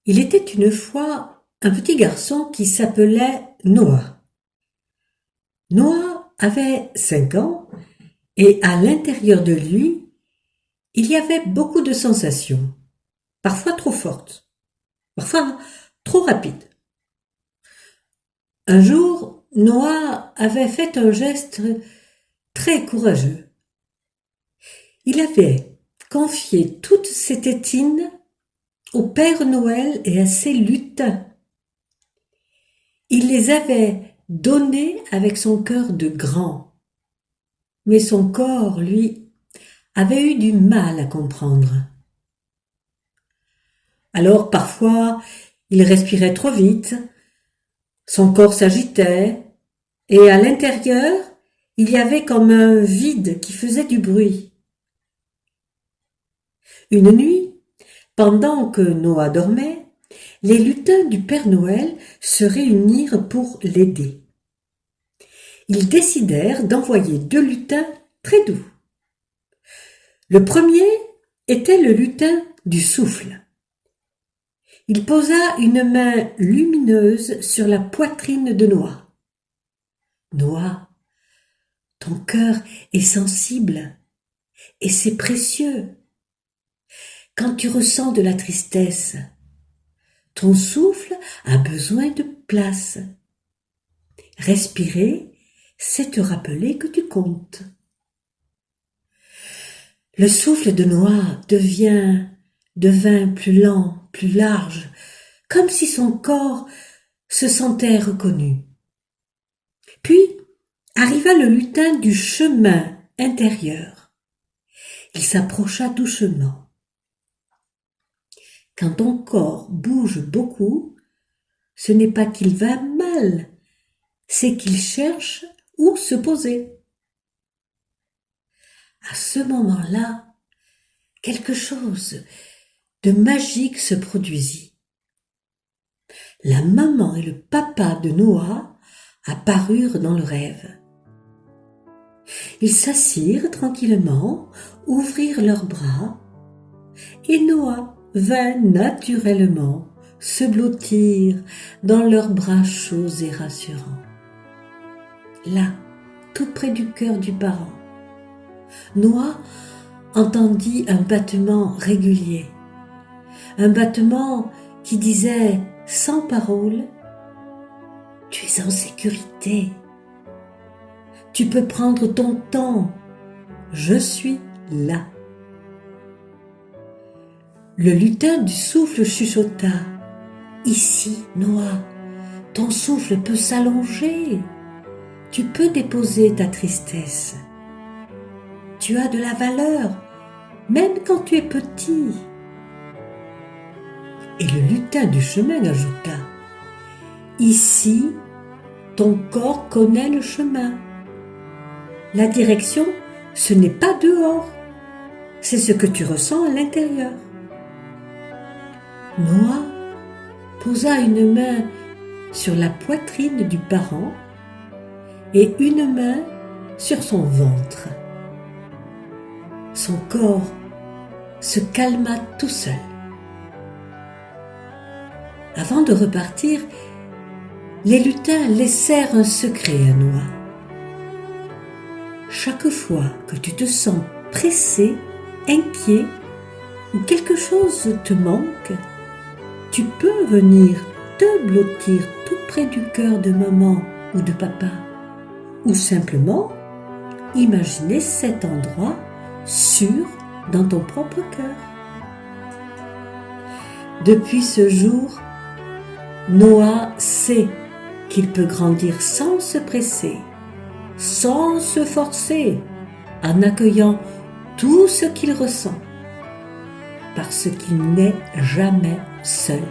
Il était une fois un petit garçon qui s'appelait Noah. Noah avait 5 ans et à l'intérieur de lui, il y avait beaucoup de sensations, parfois trop fortes, parfois trop rapides. Un jour, Noah avait fait un geste très courageux. Il avait confié toutes ses tétines au Père Noël et à ses lutins. Il les avait données avec son cœur de grand. Mais son corps, lui, avait eu du mal à comprendre. Alors parfois, il respirait trop vite, son corps s'agitait, et à l'intérieur, il y avait comme un vide qui faisait du bruit. Une nuit, pendant que Noah dormait, les lutins du Père Noël se réunirent pour l'aider. Ils décidèrent d'envoyer 2 lutins très doux. Le premier était le lutin du souffle. Il posa une main lumineuse sur la poitrine de Noah. Noah, ton cœur est sensible et c'est précieux. Quand tu ressens de la tristesse, ton souffle a besoin de place. Respirer, c'est te rappeler que tu comptes. Le souffle de Noah devint plus lent, plus large, comme si son corps se sentait reconnu. Puis arriva le lutin du chemin intérieur. Il s'approcha doucement. Quand ton corps bouge beaucoup, ce n'est pas qu'il va mal, c'est qu'il cherche où se poser. À ce moment-là, quelque chose de magique se produisit. La maman et le papa de Noah apparurent dans le rêve. Ils s'assirent tranquillement, ouvrirent leurs bras, et Noah vint naturellement se blottir dans leurs bras chauds et rassurants. Là, tout près du cœur du parent, Noah entendit un battement régulier, un battement qui disait sans parole « Tu es en sécurité, tu peux prendre ton temps, je suis là ». Le lutin du souffle chuchota « Ici, Noah, ton souffle peut s'allonger, tu peux déposer ta tristesse. Tu as de la valeur, même quand tu es petit. » Et le lutin du chemin ajouta « Ici, ton corps connaît le chemin. La direction, ce n'est pas dehors, c'est ce que tu ressens à l'intérieur. » Noah posa une main sur la poitrine du parent et une main sur son ventre. Son corps se calma tout seul. Avant de repartir, les lutins laissèrent un secret à Noah. Chaque fois que tu te sens pressé, inquiet ou quelque chose te manque, tu peux venir te blottir tout près du cœur de maman ou de papa, ou simplement imaginer cet endroit sûr dans ton propre cœur. Depuis ce jour, Noah sait qu'il peut grandir sans se presser, sans se forcer, en accueillant tout ce qu'il ressent, parce qu'il n'est jamais seul.